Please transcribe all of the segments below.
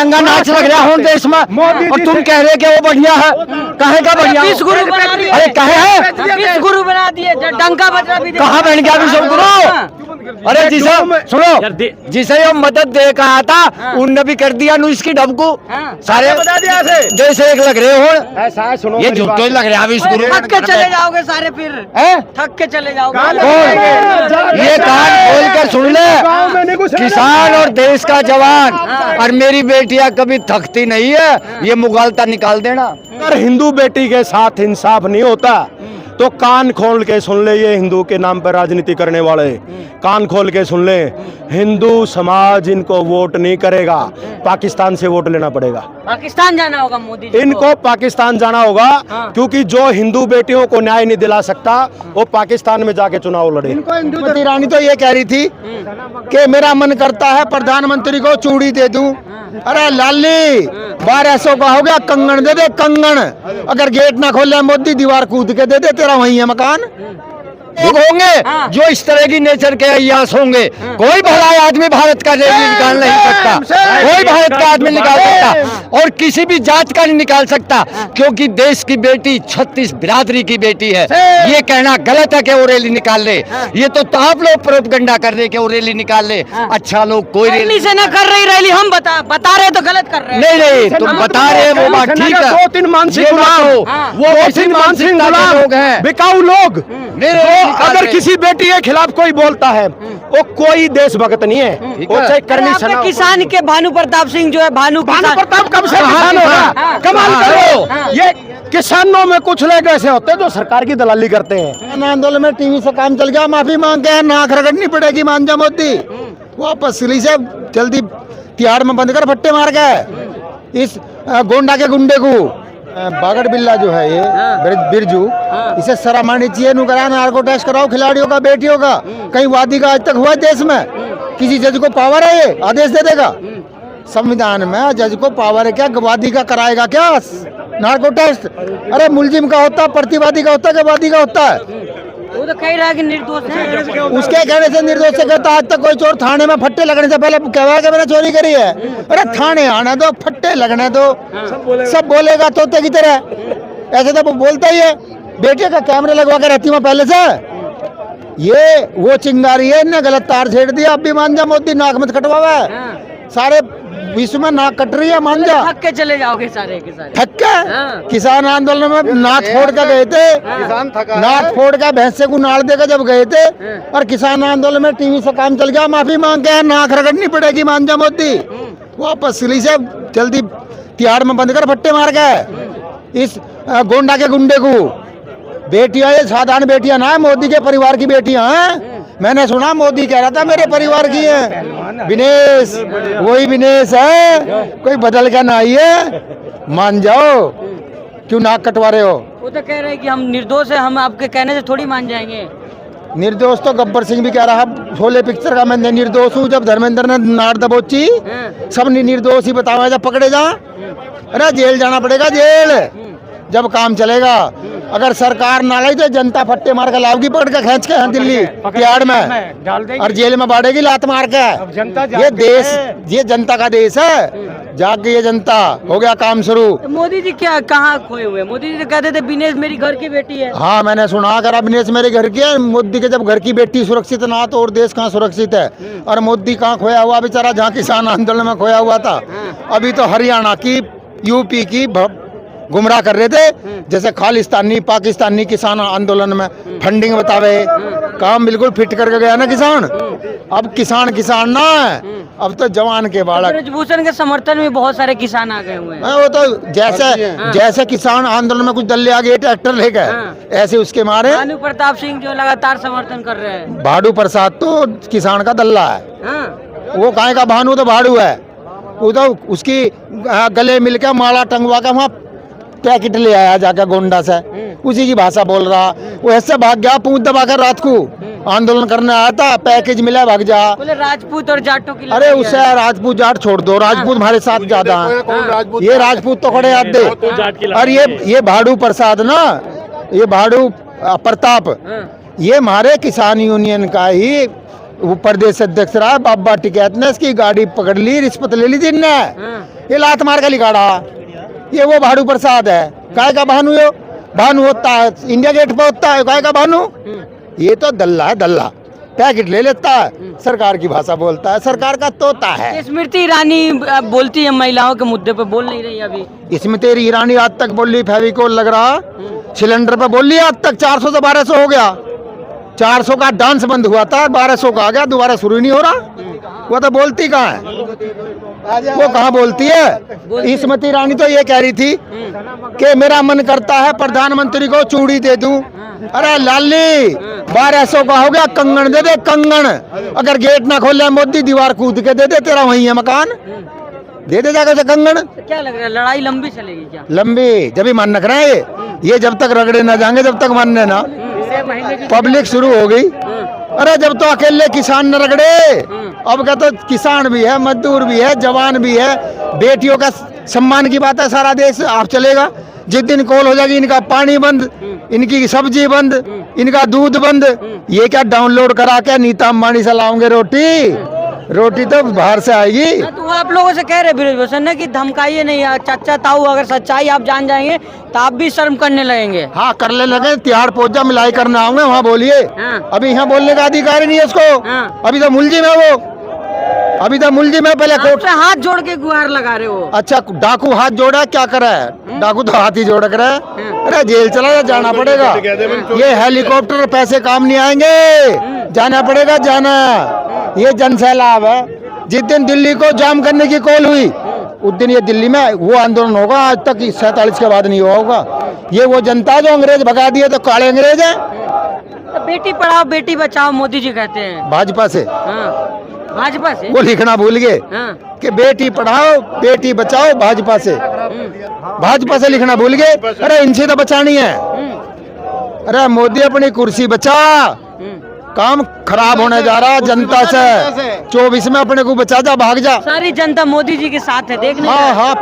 नंगा नाच लग रहा है देश में, और तुम कह रहे कि वो बढ़िया है। कहे का बढ़िया? अरे कहे है गुरु बना दिए, डंका बजा भी कहाँ बन गया विश्व गुरु? अरे जिसे सुनो, जिसे ये मदद दे कहा था उनने भी कर दिया, नु इसकी डबकू सारे बता दिया जैसे एक लग रहे हो। ऐसा है, सुनो ये झूठो ही लग रहा है विश्व गुरु। थक के चले जाओगे सारे, फिर थक के चले जाओगे। ये कान खोल कर सुन ले, किसान और देश का जवान और मेरी बेटियां कभी थकती नहीं है, ये मुगालता निकाल देना। अगर हिंदू बेटी के साथ इंसाफ नहीं होता तो कान खोल के सुन ले, ये हिंदू के नाम पर राजनीति करने वाले कान खोल के सुन ले, हिंदू समाज इनको वोट नहीं करेगा, पाकिस्तान से वोट लेना पड़ेगा। पाकिस्तान जाना होगा मोदी जी इनको पाकिस्तान जाना होगा, क्योंकि जो हिंदू बेटियों को न्याय नहीं दिला सकता वो पाकिस्तान में जाके चुनाव लड़े। इनको रानी तो ये कह रही थी कि मेरा मन करता है प्रधानमंत्री को चूड़ी दे दूं। अरे लाली 1200 का हो गया, कंगन दे दे कंगन। अगर गेट ना खोले मोदी, दीवार कूद के दे दे, तेरा वही है मकान। लोग होंगे जो इस तरह की नेचर के अय्यास होंगे। कोई भला आदमी भारत का रैली निकाल नहीं सकता, कोई भारत का आदमी निकाल सकता और किसी भी जात का नहीं निकाल सकता, क्योंकि देश की बेटी 36 बिरादरी की बेटी है। ये कहना गलत है कि वो रैली निकाल ले। ये तो आप लोग प्रोपगंडा कर रहे कि वो रैली निकाल ले। अच्छा लोग कोई रैली से न कर रही रैली, हम बता रहे तो गलत कर रहे। नहीं तुम बता रहे वो बात ठीक है। 2-3 मानसिक वो 2-3 मानसिक लोग हैं, बिकाऊ लोग। अगर किसी बेटी के खिलाफ कोई बोलता है वो कोई देशभक्त नहीं है, वो चाहे कर्मी सेना। किसान के भानु प्रताप सिंह जो है, भानु प्रताप कब से किसान होगा? कमाल करो। ये किसानों में कुछ लोग ऐसे होते हैं जो सरकार की दलाली करते हैं। आंदोलन में टीवी से काम चल गया, माफी मांग के नाक रगड़नी पड़ेगी मांझा मोदी। वापस सिली से जल्दी तिहाड़ में बंद कर, फट्टे मार गए इस गोंडा के गुंडे को। बागड़ बिल्ला जो है ये बिरजू, इसे सराहनीय चाहिए, नुकरा नार्को टेस्ट कराओ खिलाड़ियों का, बेटियों का। कहीं वादी का आज तक हुआ देश में? किसी जज को पावर है ये आदेश दे देगा? संविधान में जज को पावर है क्या? वादी का कराएगा क्या नार्को टेस्ट? अरे मुलजिम का होता, प्रतिवादी का होता है, वादी का होता है? वो तो कह रहा है कि निर्दोष है। उसके कहने से निर्दोष से कहता। आज तक कोई चोर थाने में फट्टे लगने से पहले कहवा कि मैंने चोरी करी है? अरे थाने आने दो, फट्टे लगने दो, सब बोलेगा तोते की तरह। ऐसे तो वो बोलता ही है। बेटे का कैमरे लगवा के रहती हूँ पहले से। ये वो चिंगारी है, इनने गलत तार छेड़ दिया। अब भी मान जा मोदी, नाक मत कटवावा है। सारे विश्व में नाक कट रही है, मान जा। थक के चले जाओगे सारे के सारे। थक के किसान आंदोलन में नाक फोड़ के गए थे, नाक फोड़ के भैंसे को नाड़ देकर जब गए थे, और किसान आंदोलन में टीवी से काम चल गया, माफी मांग के नाक रगड़नी पड़ेगी मान जा मोदी। वापस सिली से जल्दी तिहाड़ में बंद कर, फट्टे मार गए इस गोंडा के गुंडे को। बेटियां ये साधारण बेटियां ना, मोदी के परिवार की बेटियां हैं। मैंने सुना मोदी कह रहा था मेरे परिवार की है। विनेश वही विनेश है, कोई बदल के ना आई है। मान जाओ, क्यों नाक कटवा रहे हो? वो तो कह रहे हैं कि हम निर्दोष है, हम आपके कहने से थोड़ी मान जाएंगे। निर्दोष तो गब्बर सिंह भी कह रहा, शोले पिक्चर का मैं निर्दोष हूँ। जब धर्मेंद्र ने नाड़ दबोची, सब निर्दोष ही बताओ। जब पकड़े जा, अरे जेल जाना पड़ेगा, जेल जब काम चलेगा। अगर सरकार ना लाई तो जनता फट्टे मार के लाओगी, पकड़ के खींच के दिल्ली तिहाड़ में और जेल में बाड़ेगी लात मार के। ये देश, ये जनता का देश है। जाके ये जनता हो गया काम शुरू। तो मोदी जी क्या कहाँ खोए हुए? मोदी जी तो कहते थे विनेश मेरी घर की बेटी है। हाँ मैंने सुना, अगर विनेश मेरे घर की है। मोदी के जब घर की बेटी सुरक्षित ना तो और देश कहाँ सुरक्षित है? और मोदी कहाँ खोया हुआ बेचारा, जहाँ किसान आंदोलन में खोया हुआ था। अभी तो हरियाणा की, यूपी की गुमराह कर रहे थे, जैसे खालिस्तानी पाकिस्तानी किसान आंदोलन में फंडिंग बतावे। काम बिल्कुल फिट करके गया ना किसान। अब किसान ना है, अब तो जवान के बालक। ब्रजभूषण के समर्थन में बहुत सारे किसान आ गए हुए हैं। वो तो जैसे किसान आंदोलन में कुछ दल आ गए, ट्रैक्टर ले गए, ऐसे उसके मारे। भानु प्रताप सिंह जो लगातार समर्थन कर रहे हैं। भाडू प्रसाद तो किसान का दल्ला है। वो काहे का भानु तो भाडू है। वो तो उसकी गले मिलकर माला टंगवा के वहाँ पैकेट ले आया जाकर गोंडा से, उसी की भाषा बोल रहा। वो ऐसे भाग गया, पूंछ दबाकर रात को आंदोलन करने आया था, पैकेज मिला भाग जा। बोले राजपूत और जाटों की। अरे उसे राजपूत जाट छोड़ दो, राजपूत हमारे साथ ज्यादा है। ये राजपूत तो खड़े याद दे। और ये भाडू प्रसाद ना, ये भाडू प्रताप, ये हमारे किसान यूनियन का ही वो प्रदेश अध्यक्ष रहा, बाबा टिकैत ने इसकी गाड़ी पकड़ ली, रिश्वत ले ली जिनने, ये लात मार के लिखाड़ा। ये वो भानु प्रसाद है, काय का भानु? यो भानु होता है इंडिया गेट पे होता है, काय का भानु? ये तो दल्ला है, दल्ला पैकेट ले लेता है, सरकार की भाषा बोलता है, सरकार का तोता है। स्मृति ईरानी बोलती है महिलाओं के मुद्दे पे, बोल नहीं रही अभी। इसमें तेरी ईरानी आज तक बोल रही, फेविकोल लग रहा सिलेंडर पे बोल रही आज तक, 400 से 1200 हो गया। 400 का डांस बंद हुआ था, 1200 का आ गया, दोबारा शुरू नहीं हो रहा। वो तो बोलती कहाँ है, वो कहाँ बोलती है? स्मृति ईरानी तो ये कह रही थी कि मेरा मन करता है प्रधानमंत्री को चूड़ी दे दूं। अरे लाली 1200 का हो गया, कंगन दे दे, कंगन। अगर गेट ना खोले मोदी, दीवार कूद के दे दे, तेरा वही है मकान, दे दे जाकर से कंगन। क्या लग रहा है, लड़ाई लंबी चलेगी क्या? लंबी जब ही मान रख रहे हैं ये जब तक रगड़े ना जाएंगे, जब तक मानने ना, पब्लिक शुरू हो गई। अरे जब तो अकेले किसान न रगड़े, अब का तो किसान भी है, मजदूर भी है, जवान भी है, बेटियों का सम्मान की बात है, सारा देश आप चलेगा। जिस दिन कॉल हो जाएगी इनका पानी बंद, इनकी सब्जी बंद, इनका दूध बंद, ये क्या डाउनलोड करा के नीता अंबानी से लाओगे रोटी? रोटी तो बाहर से आएगी। तो वो आप लोगों से कह रहे ब्रिज भूषण ने कि धमकाइए नहीं, चाचा ताऊ अगर सच्चाई आप जान जाएंगे तो आप भी शर्म करने लगेंगे। हाँ करने लगे, तिहाड़ पहुंचा मिलाई करने आऊंगे, वहाँ बोलिए। अभी यहाँ बोलने का अधिकार नहीं है उसको, अभी तो मुलजिम है वो, अभी तो मुलजिम है। पहले कोर्ट से हाथ जोड़ के गुहार लगा रहे हो। अच्छा डाकू हाथ जोड़ा, क्या करा है डाकू? तो हाथ ही जोड़ कर है। अरे जेल चला जाना पड़ेगा, ये हेलीकॉप्टर पैसे काम नहीं आएंगे, जाना पड़ेगा, जाना। ये जन सैलाब है। जिस दिन दिल्ली को जाम करने की कॉल हुई उस दिन ये दिल्ली में वो आंदोलन होगा, आज तक 47 के बाद नहीं हुआ होगा। ये वो जनता जो अंग्रेज भगा दिए तो काले अंग्रेज है। तो बेटी पढ़ाओ बेटी बचाओ मोदी जी कहते हैं भाजपा से, भाजपा से वो लिखना भूल गए कि बेटी पढ़ाओ बेटी बचाओ, भाजपा से, भाजपा से लिखना भूल गए। अरे इनसे तो बचानी है। अरे मोदी अपनी कुर्सी बचा, काम खराब होने जा रहा जनता से। 24 में अपने को बचा जा, भाग जा। सारी जनता मोदी जी के साथ है, देखने हाँ,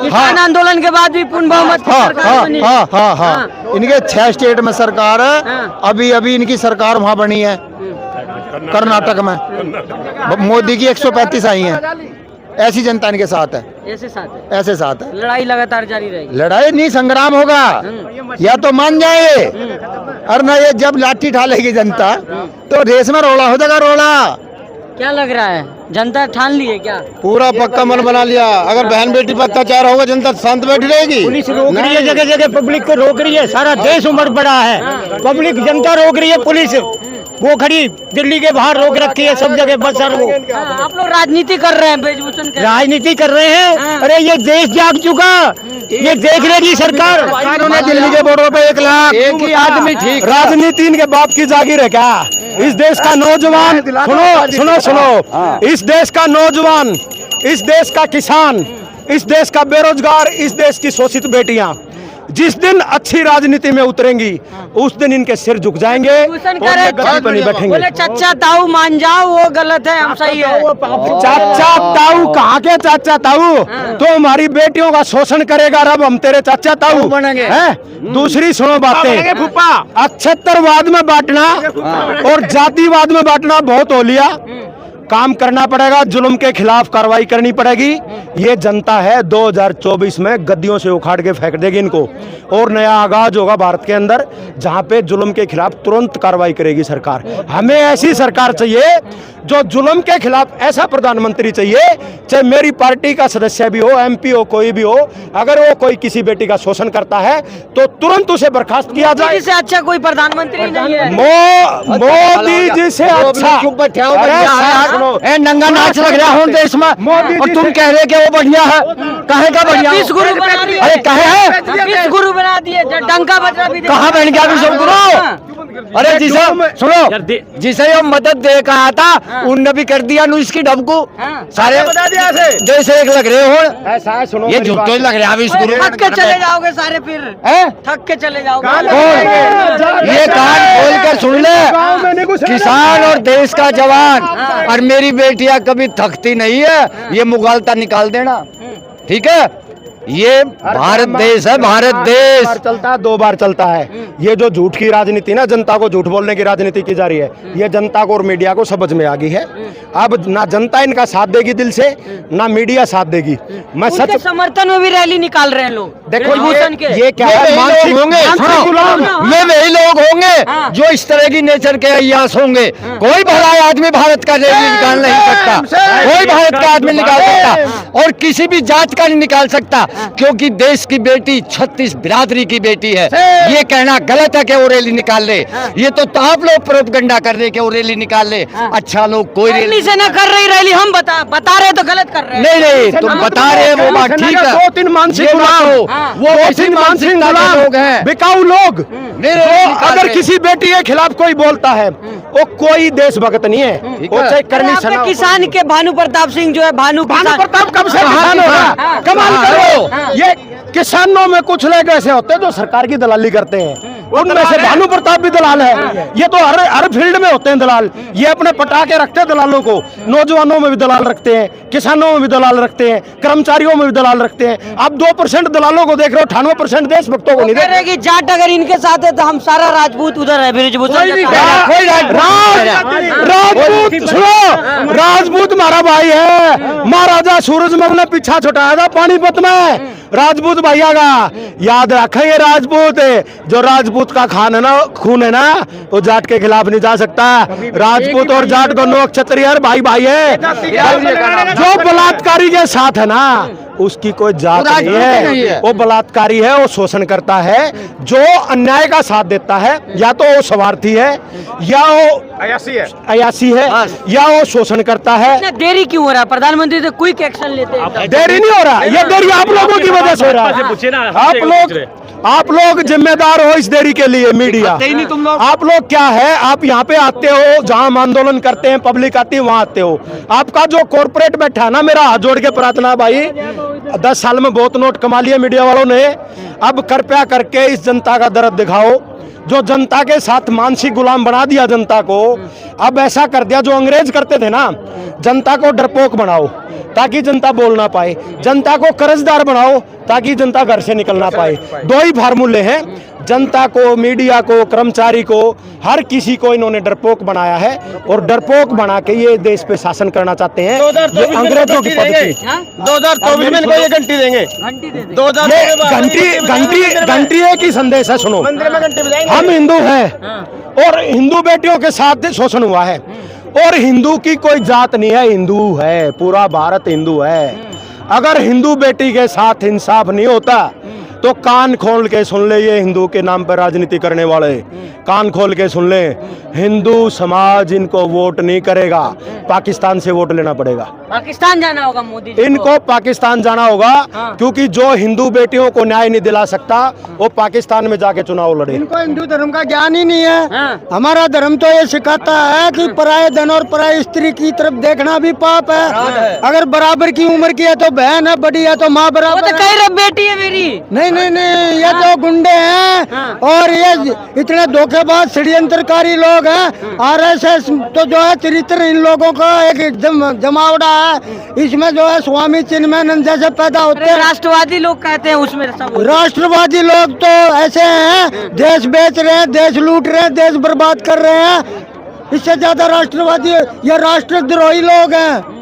किसान आंदोलन के बाद भी पूर्ण बहुमत की सरकार बनी। हाँ। इनके 6 स्टेट में सरकार है, अभी इनकी सरकार वहाँ बनी है कर्नाटक में। मोदी की 135 आई है। ऐसी जनता इनके साथ है, ऐसे साथ है। लड़ाई लगातार जारी रहेगी। लड़ाई नहीं, संग्राम होगा, या तो मान जाए और ना ये जब लाठी ढालेगी जनता तो रेस में रोड़ा हो जाएगा, रोड़ा। क्या लग रहा है, जनता ठान ली है क्या? पूरा पक्का मन बना लिया। अगर बहन बेटी पर अत्याचार होगा जनता शांत बैठी रहेगी। पुलिस रोक रही है, जगह जगह पब्लिक को रोक रही है, सारा देश उमड़ पड़ा है, पब्लिक जनता रोक रही है, पुलिस वो खड़ी दिल्ली के बाहर रोक रखी है, सब जगह बस सर वो। आप लोग राजनीति कर रहे हैं, ब्रिजभूषण राजनीति कर रहे हैं। अरे ये देश जाग चुका, ये देख लेगी सरकार। उन्होंने दिल्ली के बॉर्डर पे 1 लाख एक ही आदमी ठीक। राजनीति इनके बाप की जागीर है क्या? इस देश का नौजवान, सुनो, इस देश का नौजवान, इस देश का किसान, इस देश का बेरोजगार, इस देश की शोषित बेटियां जिस दिन अच्छी राजनीति में उतरेंगी उस दिन इनके सिर झुक जाएंगे और गद्दी पर नहीं बैठेंगे। बोले चाचा ताऊ मान जाओ, वो गलत है, हम सही है। चाचा ताऊ कहाँ के चाचा ताऊ? तो हमारी बेटियों का शोषण करेगा रब, हम तेरे चाचा ताऊ बनेंगे। दूसरी सुनो बातें, अक्षत्रवाद में बांटना और जातिवाद में बांटना बहुत हो लिया। काम करना पड़ेगा, जुल्म के खिलाफ कार्रवाई करनी पड़ेगी। ये जनता है 2024 में गद्दियों से उखाड़ के फेंक देगी इनको, और नया आगाज होगा भारत के अंदर जहां पे जुल्म के खिलाफ तुरंत कार्रवाई करेगी सरकार। हमें ऐसी सरकार चाहिए जो जुल्म के खिलाफ, ऐसा प्रधानमंत्री चाहिए, चाहे मेरी पार्टी का सदस्य भी हो, MP हो, कोई भी हो, अगर वो कोई किसी बेटी का शोषण करता है तो तुरंत उसे बर्खास्त किया जाए। इससे अच्छा कोई प्रधानमंत्री नहीं है। मोदी जी से अच्छा नंगा नाच लग रहा हूँ देश में, और तुम कह रहे कि वो बढ़िया है। कहे का बढ़िया? विश्व गुरु बना दिए। अरे कहे है विश्व गुरु बना दिए, डंका बजा भी। कहाँ बन गया विश्व गुरु? अरे जिसे सुनो, जिसे ये मदद दे कहा था उनने भी कर दिया नु इसकी ढबकू। सारे बता दिया जैसे एक लग रहे हो। ऐसा है, सुनो ये झूठ तो लग रहा है विश्व गुरु। थक के चले जाओगे सारे, फिर थक के चले जाओगे। ये कान खोल कर सुन ले, किसान और देश का जवान और मेरी बेटियां कभी थकती नहीं है, ये मुगालता निकाल देना, ठीक है? ये भारत देश है, भारत देश। बार चलता है, 2 बार चलता है। ये जो झूठ की राजनीति ना, जनता को झूठ बोलने की राजनीति की जा रही है, ये जनता को और मीडिया को समझ में आ गई है। अब ना जनता इनका साथ देगी दिल से, ना मीडिया साथ देगी। मैं उनके सच समर्थन में भी रैली निकाल रहे हैं लोग। देखो ब्रिजभूषण के ये क्या है, मानसिक होंगे, मानसिक गुलाम। ये वही लोग होंगे हाँ। जो इस तरह की नेचर के अय्यास होंगे। कोई भला आदमी भारत का रैली निकाल नहीं सकता, कोई भारत का आदमी निकाल सकता और किसी भी जात का नहीं निकाल सकता, क्योंकि देश की बेटी 36 बिरादरी की बेटी है। ये कहना गलत है कि वो रैली निकाल ले। ये तो आप लोग प्रोपगंडा कर रहे कि वो रैली निकाल ले। अच्छा लोग कोई रैली से ना कर रही रैली, हम बता रहे तो गलत कर रहे हैं। नहीं, तुम बता रहे वो बात ठीक है। 2-3 मानसिक ये ना गुलाम हो, वो 2-3 मानसिक गुलाम लोग हैं, बिकाऊ लोग। अगर रहे। किसी बेटी के खिलाफ कोई बोलता है, वो कोई देशभक्त नहीं है, वो चाहे करनी आपके सना। किसान के भानु प्रताप सिंह जो है, भानु प्रताप कब से किसान हो रहा? कमाल करो। ये किसानों में कुछ लोग ऐसे होते हैं जो सरकार की दलाली करते हैं, उनमें से भानु प्रताप भी दलाल है। ये तो हर फील्ड में होते हैं दलाल। ये अपने पटाके रखते हैं दलालों को, नौजवानों में भी दलाल रखते हैं, किसानों में भी दलाल रखते हैं, कर्मचारियों में भी दलाल रखते हैं। आप 2% दलालों को देख रहे हो, 98% देशभक्तों को नहीं देख रहे। कि जाट अगर इनके साथ है तो हम सारा राजपूत उधर है ब्रिजभूषण के साथ। राजपूत सुनो, राजपूत हमारा भाई है। महाराजा सूरजमल ने पीछा छुटाया था पानीपत में राजपूत भैया का। याद रखें, ये राजपूत जो राजपूत का खून है ना, वो जाट के खिलाफ नहीं जा सकता। राजपूत और जाट दोनों क्षत्रिय भाई भाई है। जो बलात्कारी के साथ है ना, उसकी कोई जात नहीं है, वो बलात्कारी है, वो शोषण करता है। जो अन्याय का साथ देता है, या तो वो स्वार्थी है, या वो अयासी है, या वो शोषण करता है। इतना देरी क्यों हो रहा है? प्रधानमंत्री से क्विक एक्शन लेते हैं। देरी नहीं हो रहा, ये देरी आप लोगों की वजह से हो रहा है। आप लोग जिम्मेदार हो इस देरी के लिए। मीडिया आप लोग क्या है, आप यहाँ पे आते हो, जहाँ हम आंदोलन करते हैं, पब्लिक आती है, वहाँ आते हो। आपका जो कॉर्पोरेट बैठा है ना, मेरा हाथ जोड़ के प्रार्थना भाई, 10 साल में बहुत नोट कमा लिया मीडिया वालों ने। अब कृपया करके इस जनता का दर्द दिखाओ, जो जनता के साथ मानसिक गुलाम बना दिया जनता को। अब ऐसा कर दिया जो अंग्रेज करते थे ना, जनता को डरपोक बनाओ ताकि जनता बोल ना पाए, जनता को कर्जदार बनाओ ताकि जनता घर से निकल ना पाए। 2 ही फार्मूले हैं, जनता को, मीडिया को, कर्मचारी को, हर किसी को इन्होंने डरपोक बनाया है और डरपोक बना के ये देश पे शासन करना चाहते हैं। ये अंग्रेजों की पद्धति। 2024 में इनको ये घंटी देंगे। घंटी एक ही संदेश है, सुनो। हम हिंदू हैं और हिंदू बेटियों के साथ शोषण हुआ है, और हिंदू की कोई जात नहीं है, हिंदू है, पूरा भारत हिंदू है। अगर हिंदू बेटी के साथ इंसाफ नहीं होता तो कान खोल के सुन ले, ये हिंदू के नाम पर राजनीति करने वाले कान खोल के सुन ले, हिंदू समाज इनको वोट नहीं करेगा, पाकिस्तान से वोट लेना पड़ेगा। पाकिस्तान जाना होगा मोदी जी इनको पाकिस्तान जाना होगा। क्योंकि जो हिंदू बेटियों को न्याय नहीं दिला सकता, वो पाकिस्तान में जाके चुनाव लड़े। इनको हिंदू धर्म का ज्ञान ही नहीं है। हमारा धर्म तो ये सिखाता है कि पराये धन और पराये स्त्री की तरफ देखना भी पाप है। अगर बराबर की उम्र की है तो बहन है, बड़ी है तो माँ बराबर है। कह रहे बेटी है मेरी। नहीं, ये तो गुंडे हैं और ये इतने धोखेबाज षड्यंत्रकारी लोग हैं। RSS तो जो है चरित्र इन लोगों का एक जमावड़ा है। इसमें जो है स्वामी चिन्मयानंद जैसे पैदा होते हैं। राष्ट्रवादी लोग कहते हैं उसमें सब। राष्ट्रवादी लोग तो ऐसे हैं, देश बेच रहे हैं, देश लूट रहे हैं, देश बर्बाद कर रहे हैं। इससे ज्यादा राष्ट्रवादी ये राष्ट्रद्रोही लोग हैं।